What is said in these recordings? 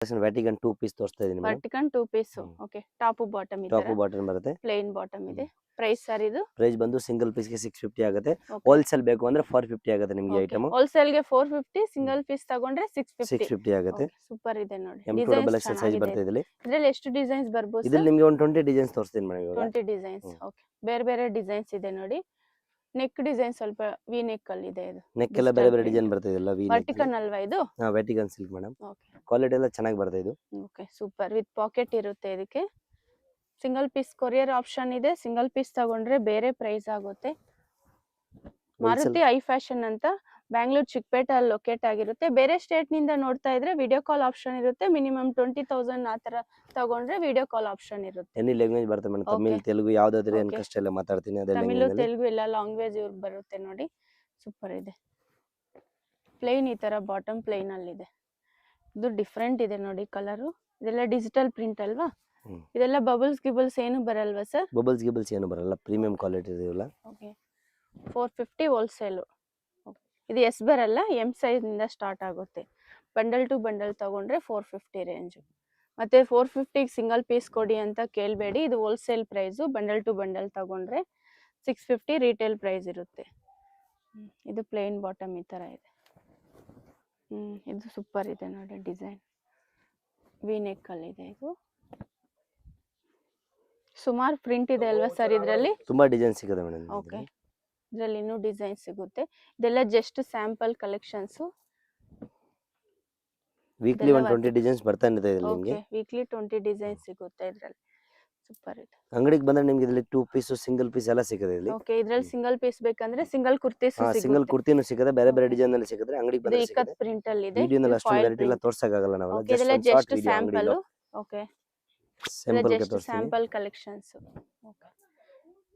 Vatican 2 piece ತೋರಿಸ್ತಾ ಇದೀನಿ madam. Vertical 2 piece. Okay, top bottom ಇದೆ. ಟಾಪ್ ಬಾಟಮ್ ಬರುತ್ತೆ. ಪ್ಲೇನ್ ಬಾಟಮ್ ಇದೆ. ಪ್ರೈಸ್ ಸರ್ ಇದು? ಪ್ರೈಸ್ ಬಂದು ಸಿಂಗಲ್ ಪೀಸ್ ಗೆ 650 ಆಗುತ್ತೆ. ಹೋಲ್ಸೇಲ್ ಬೇಕು ಅಂದ್ರೆ 450 ಆಗುತ್ತೆ ನಿಮಗೆ ಐಟಮ್. ಹೋಲ್ಸೇಲ್ ಗೆ 450, ಸಿಂಗಲ್ ಪೀಸ್ ತಗೊಂಡ್ರೆ 650 ಆಗುತ್ತೆ. ಸೂಪರ್ ಇದೆ ನೋಡಿ. M2XL ಸೈಜ್ ಬರುತ್ತೆ ಇದರಲ್ಲಿ. ಇದರಲ್ಲಿ ಎಷ್ಟು ಡಿಸೈನ್ಸ್ ಬರ್ಬೋದು? ಇದರಲ್ಲಿ ನಿಮಗೆ ಒಂದು 20 ಡಿಸೈನ್ಸ್ ತೋರಿಸ್ತೀನಿ ಮೇಡಂ ಇವಾಗ. 20 ಡಿಸೈನ್ಸ್. ಓಕೆ, ಬೇರೆ ಬೇರೆ ಡಿಸೈನ್ಸ್ ಇದೆ ನೋಡಿ. ನೆಕ್ ಡಿಸೈನ್ ಸ್ವಲ್ಪ ವಿ ನೆಕ್ ಅಲ್ಲಿ ಇದೆ. ಇದು ನೆಕ್ ಎಲ್ಲ ಬೇರೆ ಬೇರೆ ಡಿಸೈನ್ ಬರ್ತದೆ ಎಲ್ಲ ವಿ ನೆಕ್. ವರ್ಟಿಕನ್ ಅಲ್ವಾ ಇದು? ಹಾ, ವರ್ಟಿಕನ್ ಸಿಲ್ಕ್ ಮೇಡಂ. ಓಕೆ, ಕ್ವಾಲಿಟಿ ಎಲ್ಲ ಚೆನ್ನಾಗಿ ಬರುತ್ತೆ ಇದು. Okay, super. ವಿತ್ ಪಾಕೆಟ್ ಇರುತ್ತೆ ಇದಕ್ಕೆ. ಸಿಂಗಲ್ ಪೀಸ್ ಕೊರಿಯರ್ ಆಪ್ಷನ್ ಇದೆ. ಸಿಂಗಲ್ ಪೀಸ್ ತಗೊಂಡ್ರೆ ಬೇರೆ ಪ್ರೈಸ್ ಆಗುತ್ತೆ. ಮಾರುತಿ ಐ ಫ್ಯಾಷನ್ ಅಂತ ಬ್ಯಾಂಗ್ಳೂರ್ ಚಿಕ್ಕಪೇಟೆ ಅಲ್ಲಿ ಲೊಕೇಟ್ ಆಗಿರುತ್ತೆ. ಬೇರೆ ಸ್ಟೇಟ್ ನಿಂದ ನೋಡ್ತಾ ಇದ್ರೆ ವಿಡಿಯೋ ಕಾಲ್ ಆಪ್ಷನ್ ಇರುತ್ತೆ. ಮಿನಿಮಮ್ 20,000 ಆ ತರ ತಗೊಂಡ್ರೆ ವಿಡಿಯೋ ಕಾಲ್ ಆಪ್ಷನ್ ಇರುತ್ತೆ. ಎನಿ ಲ್ಯಾಂಗ್ವೇಜ್ ಬರುತ್ತೆ ಮೇಡಂ. ತಮಿಳ್, ತೆಲುಗು ಯಾವ್ದಾದ್ರು ಏನು ಕಷ್ಟ ಇಲ್ಲ ಮಾತಾಡ್ತೀನಿ. ಅದೆಲ್ಲ ತಮಿಳು, ತೆಲುಗು ಎಲ್ಲ ಲ್ಯಾಂಗ್ವೇಜ್ ಇವ್ರಿಗೆ ಬರುತ್ತೆ ನೋಡಿ. ಸೂಪರ್ ಇದೆ. ಪ್ಲೇನ್ ಈ ತರ ಬಾಟಮ್ ಪ್ಲೇನ್ ಅಲ್ಲಿ ಇದೆ. ಇದು ಡಿಫ್ರೆಂಟ್ ಇದೆ ನೋಡಿ ಕಲರ್. ಇದೆಲ್ಲ ಡಿಜಿಟಲ್ ಪ್ರಿಂಟ್ ಅಲ್ವಾ? ಇದೆಲ್ಲ ಬಬಲ್ಸ್ ಗಿಬಲ್ಸ್ ಏನು ಬರಲ್ವಾ ಸರ್? ಬಬಲ್ಸ್ ಗಿಬಲ್ಸ್ ಏನು ಬರಲ್ಲ. ಪ್ರೀಮಿಯಂ ಕ್ವಾಲಿಟಿ ಇದೆಲ್ಲ. Okay, 450 wholesale. ಇದು ಎಸ್ ಬರಲ್ಲ, ಎಂ ಸೈಜ್ ನಿಂದ ಸ್ಟಾರ್ಟ್ ಆಗುತ್ತೆ. ಬಂಡಲ್ ಟು ಬಂಡಲ್ ತಗೊಂಡ್ರೆ 450 ರೇಂಜ್. ಮತ್ತೆ 450 ಸಿಂಗಲ್ ಪೀಸ್ ಕೊಡಿ ಅಂತ ಕೇಳಬೇಡಿ. ಇದು wholesale price. Bundle to bundle ತಗೊಂಡ್ರೆ 650 ರಿಟೇಲ್ ಪ್ರೈಸ್ ಇರುತ್ತೆ. ಇದು ಪ್ಲೇನ್ ಬಾಟಮ್ ಈ ತರ ಇದೆ. ಇದು ಸೂಪರ್ ಇದೆ ನೋಡಿ ಡಿಸೈನ್. ವಿ ನೆಕ್ ಅಲ್ಲಿ ಇದೆ. ಇದು ಸುಮಾರು ಪ್ರಿಂಟ್ ಇದೆ ಅಲ್ವಾ ಸರ್ ಇದರಲ್ಲಿ? ತುಂಬಾ ಡಿಸೈನ್ ಸಿಗುತ್ತೆ ಮೇಡಂ. ಓಕೆ, ಇದರಲ್ಲಿ ಇನ್ನೂ ಡಿಸೈನ್ ಸಿಗುತ್ತೆ. ಇದೆಲ್ಲ just sample collections. Weekly 120 designs ಬರ್ತಾ ಇರುತ್ತೆ ಇದರಲ್ಲಿ ನಿಮಗೆ. ವೀಕ್ಲಿ 20 ಡಿಸೈನ್ಸ್ ಸಿಗುತ್ತೆ ಇದರಲ್ಲಿ. ಸೂಪರ್ ಇದೆ. ಅಂಗಡಿಗೆ ಬಂದ್ರೆ ನಿಮಗೆ ಇದರಲ್ಲಿ 2 ಪೀಸ್, ಸಿಂಗಲ್ ಪೀಸ್ ಎಲ್ಲ ಸಿಗುತ್ತೆ ಇಲ್ಲಿ. ಓಕೆ, ಇದರಲ್ಲಿ ಸಿಂಗಲ್ ಪೀಸ್ ಬೇಕಂದ್ರೆ ಸಿಂಗಲ್ ಕುರ್ತೀಸ್ ಸಿಗುತ್ತೆ. ಸಿಂಗಲ್ ಕುರ್ತಿನೂ ಸಿಗುತ್ತೆ. ಬೇರೆ ಬೇರೆ ಡಿಸೈನ್ ಅಲ್ಲಿ ಸಿಗುತ್ತೆ. ಅಂಗಡಿಗೆ ಬಂದ್ರೆ ಇದು ಇಕ್ಕತ್ ಪ್ರಿಂಟ್ ಅಲ್ಲಿ ಇದೆ. ವಿಡಿಯೋನಲ್ಲಿ ಅಷ್ಟು ವೆರೈಟಿ ಎಲ್ಲ ತೋರ್ಸಕ ಆಗಲ್ಲ ನಾವು. ಇದೆಲ್ಲ just sample. Okay, just sample collections. Okay,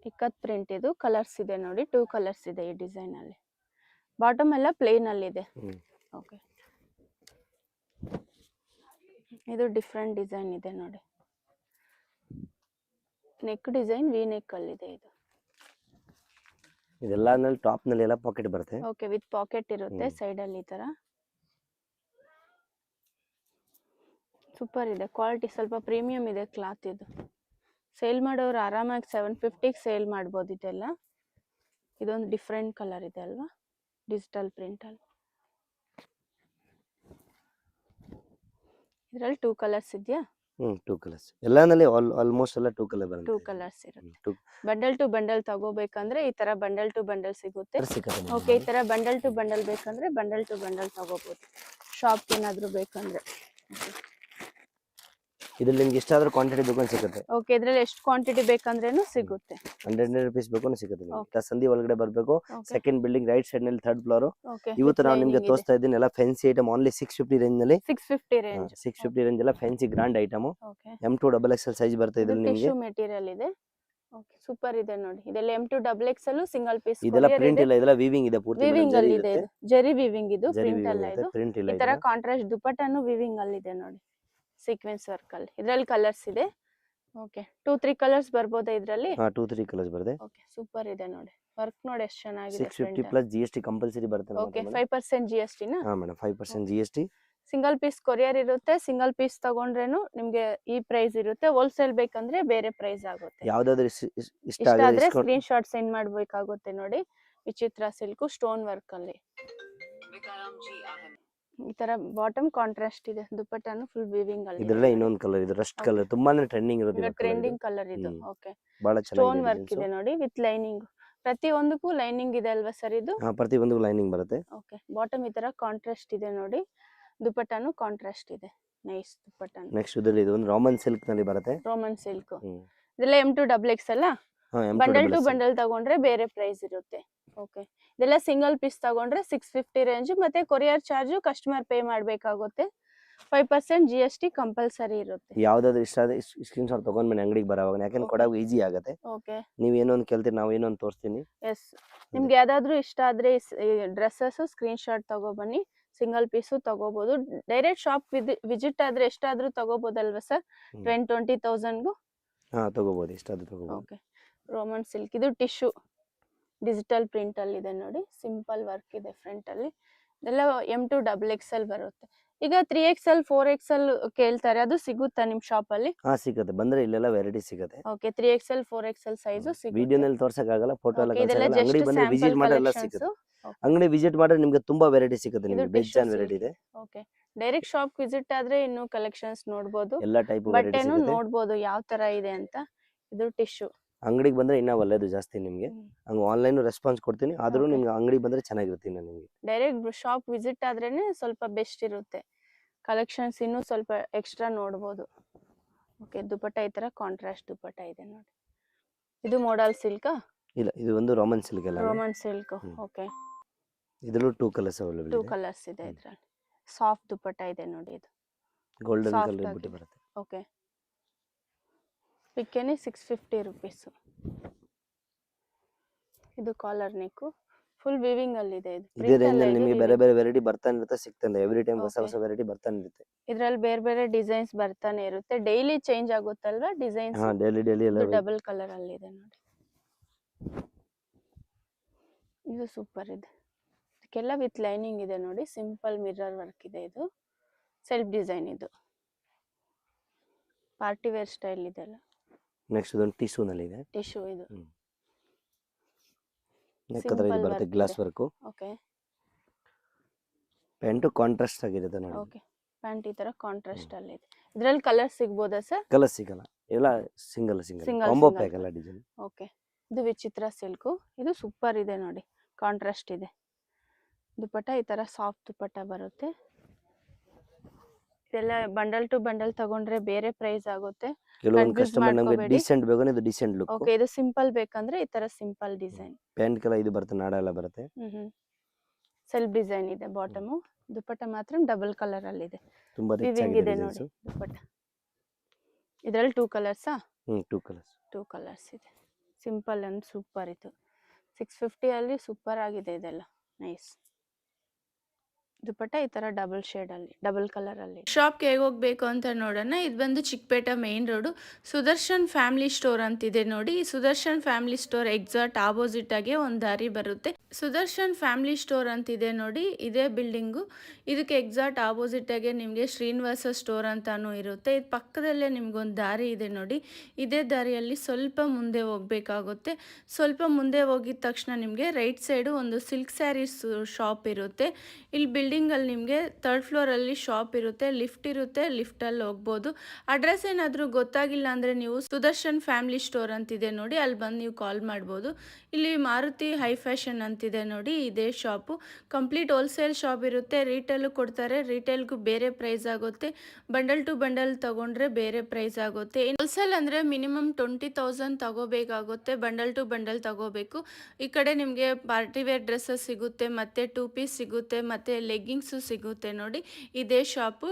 ikat print. ಇದು ಕಲರ್ಸ್ ಇದೆ ನೋಡಿ. 2 ಕಲರ್ಸ್ ಇದೆ ಈ ಡಿಸೈನ್ ಅಲ್ಲಿ. ಬಾಟಮ್ ಎಲ್ಲ ಪ್ಲೇನ್ ಅಲ್ಲಿ ಇದೆ. ಓಕೆ, ಇದು ಡಿಫ್ರೆಂಟ್ ಡಿಸೈನ್ ಇದೆ ನೋಡಿ. ನೆಕ್ ಡಿಸೈನ್ ವಿ ನೆಕ್ ಅಲ್ಲಿ ಇದೆ. ಇದು ಇದೆಲ್ಲ ನಲ್ಲಿ ಟಾಪ್ ನಲ್ಲಿ ಎಲ್ಲ ಪಾಕೆಟ್ ಬರುತ್ತೆ. ಓಕೆ, ವಿತ್ ಪಾಕೆಟ್ ಇರುತ್ತೆ ಸೈಡ್ ಅಲ್ಲಿ ಈ ತರ. ಸೂಪರ್ ಇದೆ. ಕ್ವಾಲಿಟಿ ಸ್ವಲ್ಪ ಪ್ರೀಮಿಯಂ ಇದೆ ಕ್ಲಾತ್. ಇದು ಸೇಲ್ ಮಾಡೋರು ಆರಾಮಾಗಿ 750 ಸೇಲ್ ಮಾಡ್ಬೋದು ಇದೆಲ್ಲ. ಇದೊಂದು ಡಿಫ್ರೆಂಟ್ ಕಲರ್ ಇದೆ ಅಲ್ವಾ? ಡಿಜಿಟಲ್ ಪ್ರಿಂಟ್ ಅಲ್ಲಿ. ಇದರಲ್ಲಿ 2 ಕಲರ್ಸ್ ಇದೆಯಾ? 2 ಕಲರ್ಸ್. ಎಲ್ಲಾನಲ್ಲಿ ಆಲ್ಮೋಸ್ಟ್ ಎಲ್ಲ 2 ಕಲರ್ ಬರುತ್ತೆ. 2 ಕಲರ್ಸ್ ಇರುತ್ತೆ. ಬಂಡಲ್ ಟು ಬಂಡಲ್ ತಗೋಬೇಕಂದ್ರೆ ಈ ತರ ಬಂಡಲ್ ಟು ಬಂಡಲ್ ಸಿಗುತ್ತೆ. ಓಕೆ, ಈ ತರ ಬಂಡಲ್ ಟು ಬಂಡಲ್ ಬೇಕಂದ್ರೆ ಬಂಡಲ್ ಟು ಬಂಡಲ್ ತಗೋಬಹುದು. ಶಾಪ್ ಏನಾದ್ರು ಬೇಕಂದ್ರೆ. ಇದರಲ್ಲಿ ನಿಮಗೆ ಎಷ್ಟಾದ್ರೂ ಕ್ವಾಂಟಿಟಿ ಬೇಕು ಅಂತ ಸಿಗುತ್ತೆ. ಓಕೆ, ಇದರಲ್ಲಿ ಎಷ್ಟು ಕ್ವಾಂಟಿಟಿ ಬೇಕಂದ್ರೇನು ಸಿಗುತ್ತೆ. 100 ಪೀಸ್ ಬೇಕು ಅಂತ ಸಿಗುತ್ತೆ ನಿಮಗೆ. ಸಂಧಿ ಒಳಗಡೆ ಬರಬೇಕು. ಸೆಕೆಂಡ್ ಬಿಲ್ಡಿಂಗ್ ರೈಟ್ ಸೈಡ್ ನಲ್ಲಿ 3rd ಫ್ಲೋರ್. ಇವತ್ತು ನಾವು ನಿಮಗೆ ತೋರಿಸ್ತಾ ಇದ್ದೀನಿ ಎಲ್ಲ ಫ್ಯಾನ್ಸಿ ಐಟಮ್. ಓನ್ಲಿ 650 ರೇಂಜ್ ನಲ್ಲಿ. 650 ರೇಂಜ್ ಎಲ್ಲ fancy grand item. M2XL size ಬರುತ್ತೆ ಇದರಲ್ಲಿ ನಿಮಗೆ. ಟಿಶ್ಯೂ ಮೆಟೀರಿಯಲ್ ಇದೆ. ಓಕೆ, ಸೂಪರ್ ಇದೆ ನೋಡಿ. ಇದೆಲ್ಲ M2XL ಸಿಂಗಲ್ ಪೀಸ್. ಇದೆಲ್ಲ ಪ್ರಿಂಟ್ ಇಲ್ಲ, ಇದೆಲ್ಲ ವೀವಿಂಗ್ ಇದೆ. ಪೂರ್ತಿ ವೀವಿಂಗ್ ಅಲ್ಲಿ ಇದೆ. ಜರಿ ವೀವಿಂಗ್. ಇದು ಪ್ರಿಂಟ್ ಅಲ್ಲ. ಇದು ಈ ತರ ಕಾಂಟ್ರಾಸ್ಟ್ ದುಪಟ್ಟಾನು ವೀವಿಂಗ್ ಅಲ್ಲಿ ಇದೆ ನೋಡಿ. ಸೀಕ್ವೆನ್ಸ್ ವರ್ಕ್ ಅಲ್ಲಿ. ಇದರಲ್ಲಿ ಕಲರ್ಸ್ ಇದೆ. ಓಕೆ, 2-3 ಕಲರ್ಸ್ ಬರ್ಬೋದಾ ಇದರಲ್ಲಿ? 2-3 ಕಲರ್ಸ್ ಬರುತ್ತೆ. ಓಕೆ, ಸೂಪರ್ ಇದೆ ನೋಡಿ. ವರ್ಕ್ ನೋಡಿ ಎಷ್ಟು ಚೆನ್ನಾಗಿದೆ. 650 ಪ್ಲಸ್ GST ಕಂಪಲ್ಸರಿ ಬರುತ್ತೆ. ಓಕೆ, 5% GST ನಾ? Madam, 5% GST. Single piece courier ಇರುತ್ತೆ. ಸಿಂಗಲ್ ಪೀಸ್ ತಗೊಂಡ್ರೇನು ನಿಮಗೆ ಈ ಪ್ರೈಸ್ ಇರುತ್ತೆ. ಹೋಲ್ಸೇಲ್ ಬೇಕಂದ್ರೆ ಬೇರೆ ಪ್ರೈಸ್ ಆಗುತ್ತೆ. ಯಾವ್ದಾದ್ರು ಇಷ್ಟ ಆದ್ರೆ ಸ್ಕ್ರೀನ್ ಶಾಟ್ ಸೆಂಡ್ ಮಾಡಬೇಕಾಗುತ್ತೆ ನೋಡಿ. ವಿಚಿತ್ರ ಸಿಲ್ಕ್ ಸ್ಟೋನ್ ವರ್ಕ್ ಅಲ್ಲಿ ಈ ತರ ಬಾಟಮ್ ಕಾಂಟ್ರಾಸ್ಟ್ ಇದೆ. ದುಪಟ್ಟಾನು ಫುಲ್ ವೀವಿಂಗ್ ಅಲ್ಲಿ. ಇದೆಲ್ಲ ಇನ್ನೊಂದು ಕಲರ್. ಇದು ರಸ್ಟ್ ಕಲರ್. ತುಂಬಾನೇ ಟ್ರೆಂಡಿಂಗ್ ಇರುತ್ತೆ. ಟ್ರೆಂಡಿಂಗ್ ಕಲರ್ ಇದು. ಓಕೆ, ಬಹಳ ಚೆನ್ನಾಗಿದೆ. ಸ್ಟೋನ್ ವರ್ಕ್ ಇದೆ ನೋಡಿ ವಿತ್ ಲೈನಿಂಗ್. ಪ್ರತಿ ಒಂದಕ್ಕೂ ಲೈನಿಂಗ್ ಇದೆ ಅಲ್ವಾ ಸರ್ ಇದು? ಪ್ರತಿ ಒಂದಕ್ಕೂ ಲೈನಿಂಗ್ ಬರುತ್ತೆ. ಓಕೆ, ಬಾಟಮ್ ಈ ತರ ಕಾಂಟ್ರಾಸ್ಟ್ ಇದೆ ನೋಡಿ. ದುಪಟ್ಟಾನು ಕಾಂಟ್ರಾಸ್ಟ್ ಇದೆ. ನೈಸ್ ದುಪಟ್ಟಾನು. ನೆಕ್ಸ್ಟ್ ಇದರಲ್ಲಿ ಇದು ಒಂದು ರೋಮನ್ ಸಿಲ್ಕ್ ನಲ್ಲಿ ಬರುತ್ತೆ. Roman silk. ಇದೆಲ್ಲ M2XL. ಬಂಡಲ್ ಟು ಬಂಡಲ್ ತಗೊಂಡ್ರೆ ಬೇರೆ ಪ್ರೈಸ್ ಇರುತ್ತೆ. ಓಕೆ, ಇದೆಲ್ಲ ಸಿಂಗಲ್ ಪೀಸ್ ತಗೊಂಡ್ರೆ 650 ರೇಂಜ್. ಮತ್ತೆ ಕೊರಿಯರ್ ಚಾರ್ಜ್ ಕಸ್ಟಮರ್ ಪೇ ಮಾಡಬೇಕಾಗುತ್ತೆ. 5% GST ಕಂಪಲ್ಸರಿ ಇರುತ್ತೆ. ಯಾವ್ದಾದ್ರು ಇಷ್ಟ ಆದ್ರೆ ಸ್ಕ್ರೀನ್ ಶಾಟ್ ತಗೊಂಡ್ಬನ್ನಿ ಅಂಗಡಿಗೆ ಬರೋವಾಗ. ಯಾಕಂದ್ರೆ ಕೊಡೋಕೆ ಈಜಿ ಆಗುತ್ತೆ. ಓಕೆ, ನೀವು ಏನೋ ಒಂದು ಕೇಳ್ತೀರಿ, ನಾವು ಏನೋ ಒಂದು ತೋರಿಸ್ತೀನಿ. ಎಸ್, ನಿಮ್ಗೆ ಯಾವ್ದಾದ್ರು ಇಷ್ಟ ಆದ್ರೆ ಡ್ರೆಸ್ಸಸ್ ಸ್ಕ್ರೀನ್ ಶಾಟ್ ತಗೊಬನ್ನಿ. ಸಿಂಗಲ್ ಪೀಸು ತಗೋಬಹುದು. ಡೈರೆಕ್ಟ್ ಶಾಪ್ ವಿಸಿಟ್ ಆದ್ರೆ ಎಷ್ಟಾದ್ರೂ ತಗೋಬಹುದಲ್ವಾ ಸರ್? 20,000 ತಗೋಬಹುದು. ಎಷ್ಟಾದ್ರೂ ತಗೋಬಹುದು. Okay, Roman silk. ಇದು ಟಿಶ್ಯೂ ಡಿಜಿಟಲ್ ಪ್ರಿಂಟ್ ಅಲ್ಲಿ ಇದೆ ನೋಡಿ. ಸಿಂಪಲ್ ವರ್ಕ್ ಇದೆ ಫ್ರಂಟ್ ಅಲ್ಲಿ. ಇದೆಲ್ಲ M2XL ಬರುತ್ತೆ. ಈಗ 3XL 4XL ಕೇಳ್ತಾರೆ, ಅದು ಸಿಗುತ್ತಾ ನಿಮ್ ಶಾಪ್ ಅಲ್ಲಿ? ಹಾ ಸಿಗುತ್ತೆ, ಬಂದ್ರೆ ಇಲ್ಲೆಲ್ಲ ವೆರೈಟಿ ಸಿಗುತ್ತೆ. ಓಕೆ, 3XL 4XL ಸೈಜ್ ಸಿಗುತ್ತೆ. ವಿಡಿಯೋನಲ್ಲಿ ತೋರ್ಸಕ್ ಆಗಲ್ಲ, ಫೋಟೋ ಎಲ್ಲ Okay, ಇದೆಲ್ಲ ಕಳ್ಸಕ್ಕಾಗಲ್ಲ, just ಅಂಗಡಿ ಬಂದ್ರೆ ವಿಸಿಟ್ sample ಮಾಡಿ ಎಲ್ಲ collections. ಸಿಗುತ್ತೆ. Okay. ಅಂಗಡಿ ವಿಸಿಟ್ ಮಾಡಿದ್ರೆ ನಿಮ್ಗೆ ತುಂಬಾ ವೆರೈಟಿ ಸಿಗುತ್ತೆ, ಇದು ನಿಮ್ಗೆ tissue ಬೇಜಾನ್ silk. ವೆರೈಟಿ ಇದೆ. ಓಕೆ, ಡೈರೆಕ್ಟ್ ಶಾಪ್ ವಿಸಿಟ್ ಆದ್ರೆ ಇನ್ನು ಕಲೆಕ್ಷನ್ಸ್ ನೋಡ್ಬೋದು, ಎಲ್ಲ ಟೈಪ್ ವೆರೈಟಿ ಬಟ್ಟೆನು ಸಿಗುತ್ತೆ. ನೋಡ್ಬೋದು ಯಾವ ತರ ಇದೆ ಅಂತ. ಇದು ಟಿಶ್ಯೂ. ಅಂಗಡಿಗೆ ಬಂದ್ರೆ ಇನ್ನ ಒಳ್ಳೇದು ಜಾಸ್ತಿ ನಿಮ್ಗೆ. ಹಂಗ ಆನ್ಲೈನ್ ರೆಸ್ಪಾನ್ಸ್ ಕೊಡ್ತೀನಿ, ಆದ್ರೂ Okay. ನಿಮ್ಗೆ ಅಂಗಡಿ ಬಂದ್ರೆ ಚೆನ್ನಾಗಿರುತ್ತೆ ಇನ್ನ ನಿಮ್ಗೆ. ಡೈರೆಕ್ಟ್ ಶಾಪ್ ವಿಸಿಟ್ ಆದ್ರೇನೆ ಸ್ವಲ್ಪ ಬೆಸ್ಟ್ ಇರುತ್ತೆ, ಕಲೆಕ್ಷನ್ಸ್ ಇನ್ನೂ ಸ್ವಲ್ಪ ಎಕ್ಸ್ಟ್ರಾ ನೋಡ್ಬೋದು. ಓಕೆ, ದುಪಟ್ಟ ಈ ತರ ಕಾಂಟ್ರಾಸ್ಟ್ ದುಪಟ್ಟ ಇದೆ ನೋಡಿ. ಇದು ಮೋಡಲ್ ಸಿಲ್ಕ್, ಇಲ್ಲ ಇದು ಒಂದು ರೋಮನ್ ಸಿಲ್ಕ್ ಎಲ್ಲ. Roman silk. ಓಕೆ, ಇದ್ರಲ್ಲೂ 2 ಕಲರ್ಸ್ ಅವೈಲೇಬಲ್ 2 ಇದೆ. ಕಲರ್ಸ್ ಇದೆ ಇದ್ರಲ್ಲಿ. ಸಾಫ್ಟ್ ದುಪಟ್ಟ ಇದೆ ನೋಡಿ, ಇದು ಗೋಲ್ಡನ್ soft ಕಲರ್ ಆಗಿದೆ. ಬಿಟ್ಟು ಬರುತ್ತೆ. ಓಕೆ, ಪಿಕ್ಕೆನೆ 650 ರುಪೀಸ್. ಇದು ಕಾಲರ್ ನೆಕ್, ಫುಲ್ ವಿವಿಂಗ್ ಅಲ್ಲಿ ಇದೆ. ಇದು ಇದೇ ರೇಂಜ್ ಅಲ್ಲಿ ನಿಮಗೆ ಬೇರೆ ಬೇರೆ ವೆರೈಟಿ ಬರ್ತಾನೆ ಇರುತ್ತೆ, ಸಿಗ್ತಾನೆ ಎವ್ರಿ ಟೈಮ್ ಹೊಸ Okay. ಹೊಸ ವೆರೈಟಿ ಬರ್ತಾನೆ ಇರುತ್ತೆ. ಇದ್ರಲ್ಲಿ ಬೇರೆ ಬೇರೆ ಡಿಸೈನ್ಸ್ ಬರ್ತಾನೆ ಇರುತ್ತೆ, ಡೈಲಿ ಚೇಂಜ್ ಆಗುತ್ತಲ್ವಾ ಡಿಸೈನ್ಸ್. ಹಾ ಡೈಲಿ ಎಲ್ಲ ಇದು ಡಬಲ್ ಕಲರ್ ಅಲ್ಲಿ ಇದೆ ನೋಡಿ, ಇದು ಸೂಪರ್ ಇದೆ. ಇದಕ್ಕೆಲ್ಲ ವಿತ್ ಲೈನಿಂಗ್ ಇದೆ ನೋಡಿ, ಸಿಂಪಲ್ ಮಿರರ್ ವರ್ಕ್ ಇದೆ. ಇದು ಸೆಲ್ಫ್ ಡಿಸೈನ್, ಇದು ಪಾರ್ಟಿ ವೇರ್ ಸ್ಟೈಲ್ ಇದೆಲ್ಲ. ನೆಕ್ಸ್ಟ್ ಇದೊಂದು ಟಿಶ್ಯೂ ನಲ್ಲಿ ಇದೆ. ಟಿಶ್ಯೂ ಇದು. ನೆಕ್ ಹತ್ರ ಇದು Simple ಬರುತ್ತೆ, work ಗ್ಲಾಸ್ ಇದೆ. ವರ್ಕ್. ಓಕೆ, ಪ್ಯಾಂಟ್ ಕಾಂಟ್ರಾಸ್ಟ್ ಆಗಿರುತ್ತೆ ನೋಡಿ. ಓಕೆ, ಪ್ಯಾಂಟ್ ಈ ತರ ಕಾಂಟ್ರಾಸ್ಟ್ ಅಲ್ಲಿ ಇದೆ. ಇದ್ರಲ್ಲಿ ಕಲರ್ ಸಿಗ್ಬೋದಾ ಸರ್? ಕಲರ್ ಸಿಗಲ್ಲ, ಎಲ್ಲ single Single, combo single. Pack ಎಲ್ಲ ಡಿಸೈನ್. ಓಕೆ, ಇದು ವಿಚಿತ್ರ ಸಿಲ್ಕು, ಇದು ಸೂಪರ್ ಇದೆ ನೋಡಿ, ಕಾಂಟ್ರಾಸ್ಟ್ ಇದೆ. ದುಪಟ್ಟ ಈ ತರ ಸಾಫ್ಟ್ ದುಪಟ್ಟ ಬರುತ್ತೆ. ಇದೆಲ್ಲ ಬಂಡಲ್ ಟು ಬಂಡಲ್ ತಗೊಂಡ್ರೆ ಬೇರೆ ಪ್ರೈಸ್ ಆಗುತ್ತೆ. ಕೆಲವೊಂದು Confuse ಕಸ್ಟಮರ್ ನಮಗೆ ಮಾಡ್ಕೋಬೇಡಿ. ಡಿಸೆಂಟ್ ಬೇಕು, ಇದು ಡಿಸೆಂಟ್ ಲುಕ್. ಓಕೆ, ಇದು ಸಿಂಪಲ್ ಬೇಕಂದ್ರೆ ಈ ತರ ಸಿಂಪಲ್ ಡಿಸೈನ್. ಪ್ಯಾಂಟ್ ಕೆಲ ಇದು ಬರುತ್ತೆ, ನಾಡ ಎಲ್ಲ ಬರುತ್ತೆ. ಸೆಲ್ಫ್ ಡಿಸೈನ್ ಇದೆ ಬಾಟಮು. ದುಪಟ್ಟ ಮಾತ್ರ ಡಬಲ್ ಕಲರ್ ಅಲ್ಲಿ ಇದೆ, ತುಂಬಾ ರಿಚ್ ವಿವಿಂಗ್ ಆಗಿದೆ ಇದೆ ಡಿಸೈನ್ಸ್. ನೋಡಿ ದುಪಟ್ಟ. ಇದರಲ್ಲಿ 2 ಕಲರ್ಸಾ? 2 ಕಲರ್ಸ್. 2 ಕಲರ್ಸ್ ಇದೆ. ಸಿಂಪಲ್ ಅಂಡ್ ಸೂಪರ್ ಇದು. 650 ಅಲ್ಲಿ ಸೂಪರ್ ಆಗಿದೆ ಇದೆಲ್ಲ, ನೈಸ್. ದುಪಟ್ಟ ಈ ತರ ಡಬಲ್ ಶೇಡ್ ಅಲ್ಲಿ, ಡಬಲ್ ಕಲರ್ ಅಲ್ಲಿ. ಶಾಪ್ಗೆ ಹೇಗೆ ಹೋಗ್ಬೇಕು ಅಂತ ನೋಡೋಣ. ಇದು ಬಂದು Chickpet main road, Sudarshan family store ಅಂತಿದೆ ನೋಡಿ. ಈ Sudarshan family store exact opposite ಆಗಿ ಒಂದು ದಾರಿ ಬರುತ್ತೆ. ಸುದರ್ಶನ್ ಫ್ಯಾಮಿಲಿ ಸ್ಟೋರ್ ಅಂತಿದೆ ನೋಡಿ, ಇದೇ ಬಿಲ್ಡಿಂಗು. ಇದಕ್ಕೆ ಎಕ್ಸಾಕ್ಟ್ ಆಪೋಸಿಟ್ ಆಗಿ ನಿಮಗೆ ಶ್ರೀನಿವಾಸ ಸ್ಟೋರ್ ಅಂತಾನು ಇರುತ್ತೆ. ಇದು ಪಕ್ಕದಲ್ಲೇ ನಿಮ್ಗೊಂದು ದಾರಿ ಇದೆ ನೋಡಿ. ಇದೇ ದಾರಿಯಲ್ಲಿ ಸ್ವಲ್ಪ ಮುಂದೆ ಹೋಗ್ಬೇಕಾಗುತ್ತೆ. ಸ್ವಲ್ಪ ಮುಂದೆ ಹೋಗಿದ ತಕ್ಷಣ ನಿಮಗೆ ರೈಟ್ ಸೈಡು ಒಂದು ಸಿಲ್ಕ್ ಸ್ಯಾರೀಸ್ ಶಾಪ್ ಇರುತ್ತೆ. ಇಲ್ಲಿ ಬಿಲ್ಡಿಂಗ್ ಅಲ್ಲಿ ನಿಮಗೆ 3rd ಫ್ಲೋರ್ ಅಲ್ಲಿ ಶಾಪ್ ಇರುತ್ತೆ, ಲಿಫ್ಟ್ ಇರುತ್ತೆ, ಲಿಫ್ಟ್ ಅಲ್ಲಿ ಹೋಗ್ಬೋದು. ಅಡ್ರೆಸ್ ಏನಾದರೂ ಗೊತ್ತಾಗಿಲ್ಲ ಅಂದ್ರೆ ನೀವು ಸುದರ್ಶನ್ ಫ್ಯಾಮಿಲಿ ಸ್ಟೋರ್ ಅಂತಿದೆ ನೋಡಿ, ಅಲ್ಲಿ ಬಂದು ನೀವು ಕಾಲ್ ಮಾಡ್ಬೋದು. ಇಲ್ಲಿ ಮಾರುತಿ ಹೈ ಫ್ಯಾಷನ್ ಅಂತಿದೆ ನೋಡಿ, ಇದೇ ಶಾಪು. ಕಂಪ್ಲೀಟ್ ಹೋಲ್ಸೇಲ್ ಶಾಪ್ ಇರುತ್ತೆ, ರಿಟೇಲ್ ಕೊಡ್ತಾರೆ, ರಿಟೇಲ್ಗೂ ಬೇರೆ ಪ್ರೈಸ್ ಆಗುತ್ತೆ, ಬಂಡಲ್ ಟು ಬಂಡಲ್ ತಗೊಂಡ್ರೆ ಬೇರೆ ಪ್ರೈಸ್ ಆಗುತ್ತೆ. ಹೋಲ್ಸೇಲ್ ಅಂದ್ರೆ ಮಿನಿಮಮ್ 20,000 ತಗೋಬೇಕಾಗುತ್ತೆ, ಬಂಡಲ್ ಟು ಬಂಡಲ್ ತಗೋಬೇಕು. ಈ ಕಡೆ ನಿಮಗೆ ಪಾರ್ಟಿ ವೇರ್ ಡ್ರೆಸ್ಸಸ್ ಸಿಗುತ್ತೆ, ಮತ್ತೆ 2 ಪೀಸ್ ಸಿಗುತ್ತೆ, ಮತ್ತೆ ಲೆಗ್ಗಿಂಗ್ಸು ಸಿಗುತ್ತೆ ನೋಡಿ. ಇದೇ ಶಾಪು.